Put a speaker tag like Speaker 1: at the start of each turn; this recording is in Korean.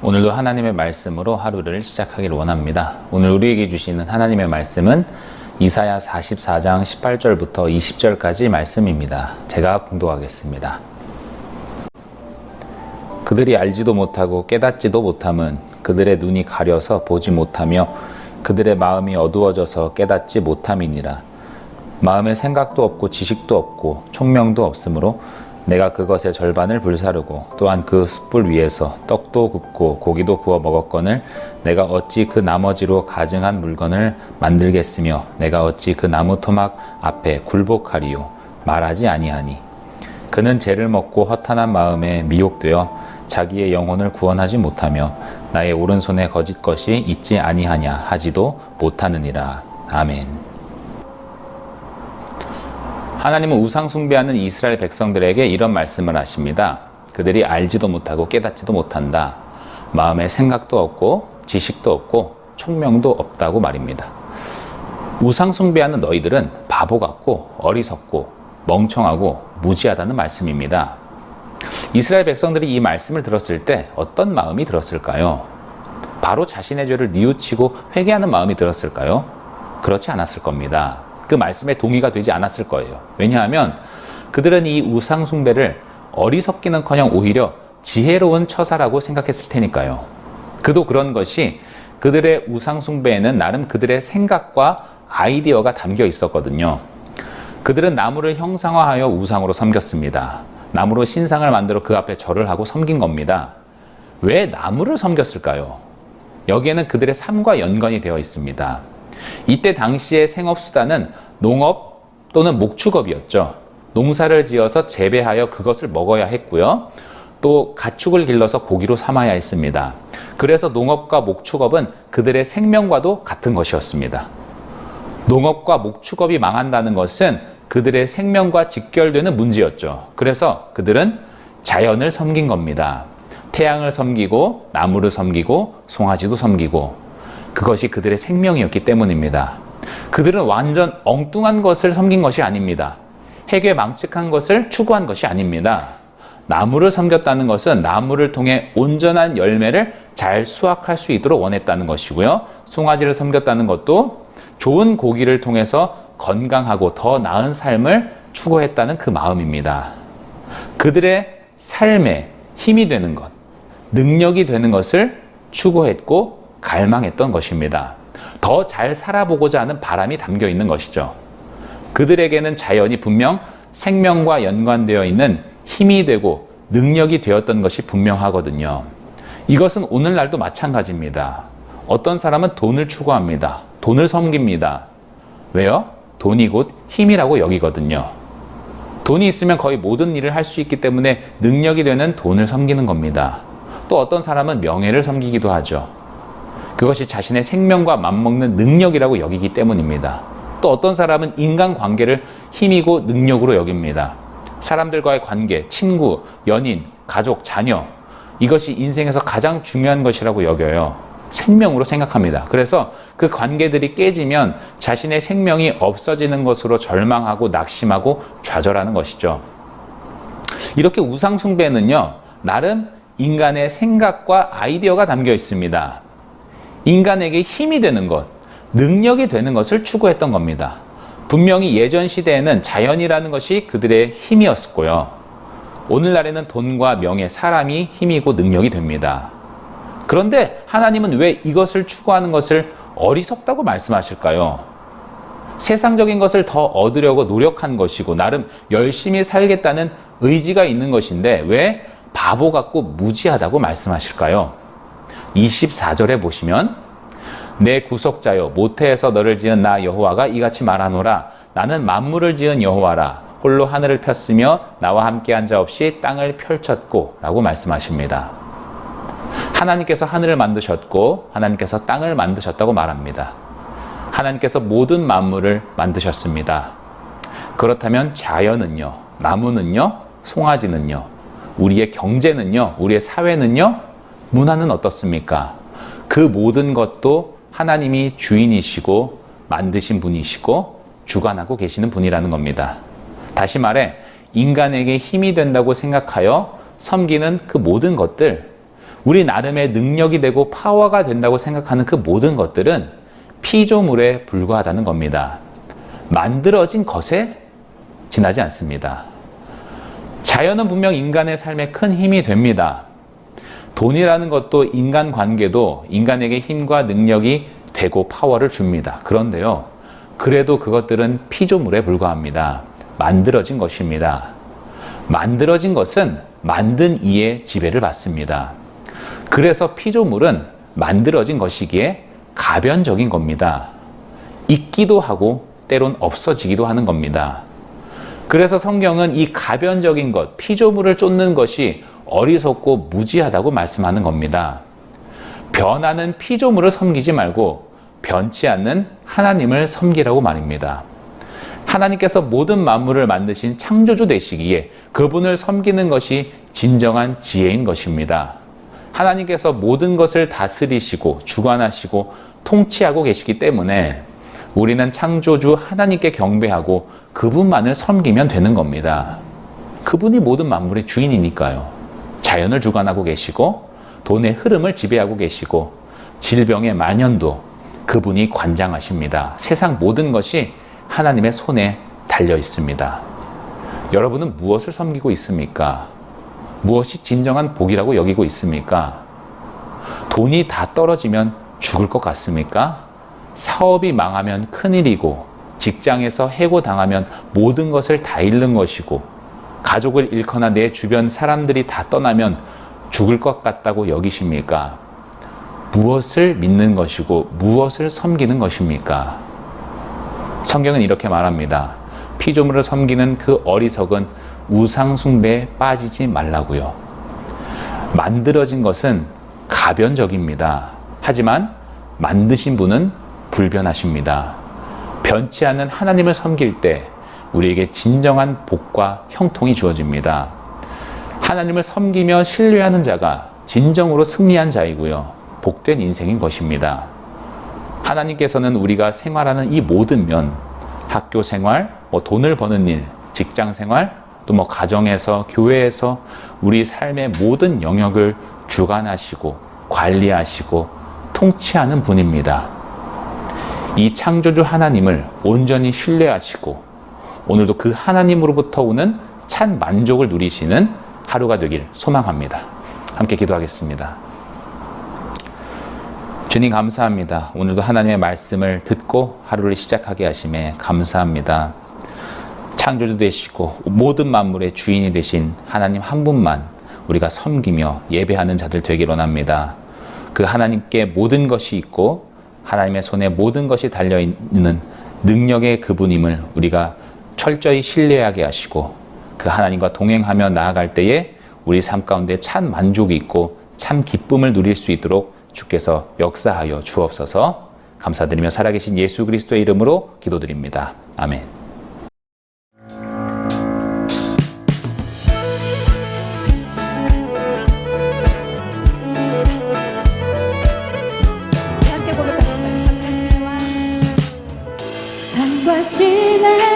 Speaker 1: 오늘도 하나님의 말씀으로 하루를 시작하기를 원합니다. 오늘 우리에게 주시는 하나님의 말씀은 이사야 44장 18절부터 20절까지 말씀입니다. 제가 봉독하겠습니다. 그들이 알지도 못하고 깨닫지도 못함은 그들의 눈이 가려서 보지 못하며 그들의 마음이 어두워져서 깨닫지 못함이니라. 마음에 생각도 없고 지식도 없고 총명도 없으므로 내가 그것의 절반을 불사르고 또한 그 숯불 위에서 떡도 굽고 고기도 구워 먹었거늘 내가 어찌 그 나머지로 가증한 물건을 만들겠으며 내가 어찌 그 나무 토막 앞에 굴복하리요 말하지 아니하니. 그는 죄를 먹고 허탄한 마음에 미혹되어 자기의 영혼을 구원하지 못하며 나의 오른손에 거짓 것이 있지 아니하냐 하지도 못하느니라. 아멘. 하나님은 우상 숭배하는 이스라엘 백성들에게 이런 말씀을 하십니다. 그들이 알지도 못하고 깨닫지도 못한다. 마음에 생각도 없고 지식도 없고 총명도 없다고 말입니다. 우상 숭배하는 너희들은 바보 같고 어리석고 멍청하고 무지하다는 말씀입니다. 이스라엘 백성들이 이 말씀을 들었을 때 어떤 마음이 들었을까요? 바로 자신의 죄를 뉘우치고 회개하는 마음이 들었을까요? 그렇지 않았을 겁니다. 그 말씀에 동의가 되지 않았을 거예요. 왜냐하면 그들은 이 우상 숭배를 어리석기는커녕 오히려 지혜로운 처사라고 생각했을 테니까요. 그도 그런 것이 그들의 우상 숭배에는 나름 그들의 생각과 아이디어가 담겨 있었거든요. 그들은 나무를 형상화하여 우상으로 섬겼습니다. 나무로 신상을 만들어 그 앞에 절을 하고 섬긴 겁니다. 왜 나무를 섬겼을까요? 여기에는 그들의 삶과 연관이 되어 있습니다. 이때 당시의 생업수단은 농업 또는 목축업이었죠. 농사를 지어서 재배하여 그것을 먹어야 했고요. 또 가축을 길러서 고기로 삼아야 했습니다. 그래서 농업과 목축업은 그들의 생명과도 같은 것이었습니다. 농업과 목축업이 망한다는 것은 그들의 생명과 직결되는 문제였죠. 그래서 그들은 자연을 섬긴 겁니다. 태양을 섬기고 나무를 섬기고 송아지도 섬기고 그것이 그들의 생명이었기 때문입니다. 그들은 완전 엉뚱한 것을 섬긴 것이 아닙니다. 해괴망측한 것을 추구한 것이 아닙니다. 나무를 섬겼다는 것은 나무를 통해 온전한 열매를 잘 수확할 수 있도록 원했다는 것이고요. 송아지를 섬겼다는 것도 좋은 고기를 통해서 건강하고 더 나은 삶을 추구했다는 그 마음입니다. 그들의 삶에 힘이 되는 것, 능력이 되는 것을 추구했고 갈망했던 것입니다. 더 잘 살아보고자 하는 바람이 담겨 있는 것이죠. 그들에게는 자연이 분명 생명과 연관되어 있는 힘이 되고 능력이 되었던 것이 분명하거든요. 이것은 오늘날도 마찬가지입니다. 어떤 사람은 돈을 추구합니다. 돈을 섬깁니다. 왜요? 돈이 곧 힘이라고 여기거든요. 돈이 있으면 거의 모든 일을 할 수 있기 때문에 능력이 되는 돈을 섬기는 겁니다. 또 어떤 사람은 명예를 섬기기도 하죠. 그것이 자신의 생명과 맞먹는 능력이라고 여기기 때문입니다. 또 어떤 사람은 인간관계를 힘이고 능력으로 여깁니다. 사람들과의 관계, 친구, 연인, 가족, 자녀, 이것이 인생에서 가장 중요한 것이라고 여겨요. 생명으로 생각합니다. 그래서 그 관계들이 깨지면 자신의 생명이 없어지는 것으로 절망하고 낙심하고 좌절하는 것이죠. 이렇게 우상 숭배는요, 나름 인간의 생각과 아이디어가 담겨 있습니다. 인간에게 힘이 되는 것, 능력이 되는 것을 추구했던 겁니다. 분명히 예전 시대에는 자연이라는 것이 그들의 힘이었고요. 오늘날에는 돈과 명예, 사람이 힘이고 능력이 됩니다. 그런데 하나님은 왜 이것을 추구하는 것을 어리석다고 말씀하실까요? 세상적인 것을 더 얻으려고 노력한 것이고 나름 열심히 살겠다는 의지가 있는 것인데 왜 바보 같고 무지하다고 말씀하실까요? 24절에 보시면 내 구속자여 모태에서 너를 지은 나 여호와가 이같이 말하노라. 나는 만물을 지은 여호와라. 홀로 하늘을 폈으며 나와 함께한 자 없이 땅을 펼쳤고 라고 말씀하십니다. 하나님께서 하늘을 만드셨고 하나님께서 땅을 만드셨다고 말합니다. 하나님께서 모든 만물을 만드셨습니다. 그렇다면 자연은요, 나무는요, 송아지는요, 우리의 경제는요, 우리의 사회는요, 문화는 어떻습니까? 그 모든 것도 하나님이 주인이시고 만드신 분이시고 주관하고 계시는 분이라는 겁니다. 다시 말해 인간에게 힘이 된다고 생각하여 섬기는 그 모든 것들, 우리 나름의 능력이 되고 파워가 된다고 생각하는 그 모든 것들은 피조물에 불과하다는 겁니다. 만들어진 것에 지나지 않습니다. 자연은 분명 인간의 삶에 큰 힘이 됩니다. 돈이라는 것도 인간관계도 인간에게 힘과 능력이 되고 파워를 줍니다. 그런데요, 그래도 그것들은 피조물에 불과합니다. 만들어진 것입니다. 만들어진 것은 만든 이의 지배를 받습니다. 그래서 피조물은 만들어진 것이기에 가변적인 겁니다. 있기도 하고 때론 없어지기도 하는 겁니다. 그래서 성경은 이 가변적인 것, 피조물을 쫓는 것이 어리석고 무지하다고 말씀하는 겁니다. 변하는 피조물을 섬기지 말고 변치 않는 하나님을 섬기라고 말입니다. 하나님께서 모든 만물을 만드신 창조주 되시기에 그분을 섬기는 것이 진정한 지혜인 것입니다. 하나님께서 모든 것을 다스리시고 주관하시고 통치하고 계시기 때문에 우리는 창조주 하나님께 경배하고 그분만을 섬기면 되는 겁니다. 그분이 모든 만물의 주인이니까요. 자연을 주관하고 계시고 돈의 흐름을 지배하고 계시고 질병의 만연도 그분이 관장하십니다. 세상 모든 것이 하나님의 손에 달려 있습니다. 여러분은 무엇을 섬기고 있습니까? 무엇이 진정한 복이라고 여기고 있습니까? 돈이 다 떨어지면 죽을 것 같습니까? 사업이 망하면 큰일이고 직장에서 해고당하면 모든 것을 다 잃는 것이고 가족을 잃거나 내 주변 사람들이 다 떠나면 죽을 것 같다고 여기십니까? 무엇을 믿는 것이고 무엇을 섬기는 것입니까? 성경은 이렇게 말합니다. 피조물을 섬기는 그 어리석은 우상 숭배에 빠지지 말라고요. 만들어진 것은 가변적입니다. 하지만 만드신 분은 불변하십니다. 변치 않는 하나님을 섬길 때 우리에게 진정한 복과 형통이 주어집니다. 하나님을 섬기며 신뢰하는 자가 진정으로 승리한 자이고요. 복된 인생인 것입니다. 하나님께서는 우리가 생활하는 이 모든 면, 학교 생활, 돈을 버는 일, 직장 생활, 또 가정에서, 교회에서 우리 삶의 모든 영역을 주관하시고 관리하시고 통치하는 분입니다. 이 창조주 하나님을 온전히 신뢰하시고 오늘도 그 하나님으로부터 오는 찬 만족을 누리시는 하루가 되길 소망합니다. 함께 기도하겠습니다. 주님 감사합니다. 오늘도 하나님의 말씀을 듣고 하루를 시작하게 하심에 감사합니다. 창조주 되시고 모든 만물의 주인이 되신 하나님 한 분만 우리가 섬기며 예배하는 자들 되길 원합니다. 그 하나님께 모든 것이 있고 하나님의 손에 모든 것이 달려있는 능력의 그분임을 우리가 철저히 신뢰하게 하시고 그 하나님과 동행하며 나아갈 때에 우리 삶 가운데 참 만족이 있고 참 기쁨을 누릴 수 있도록 주께서 역사하여 주옵소서. 감사드리며 살아계신 예수 그리스도의 이름으로 기도드립니다. 아멘.
Speaker 2: 산과 시내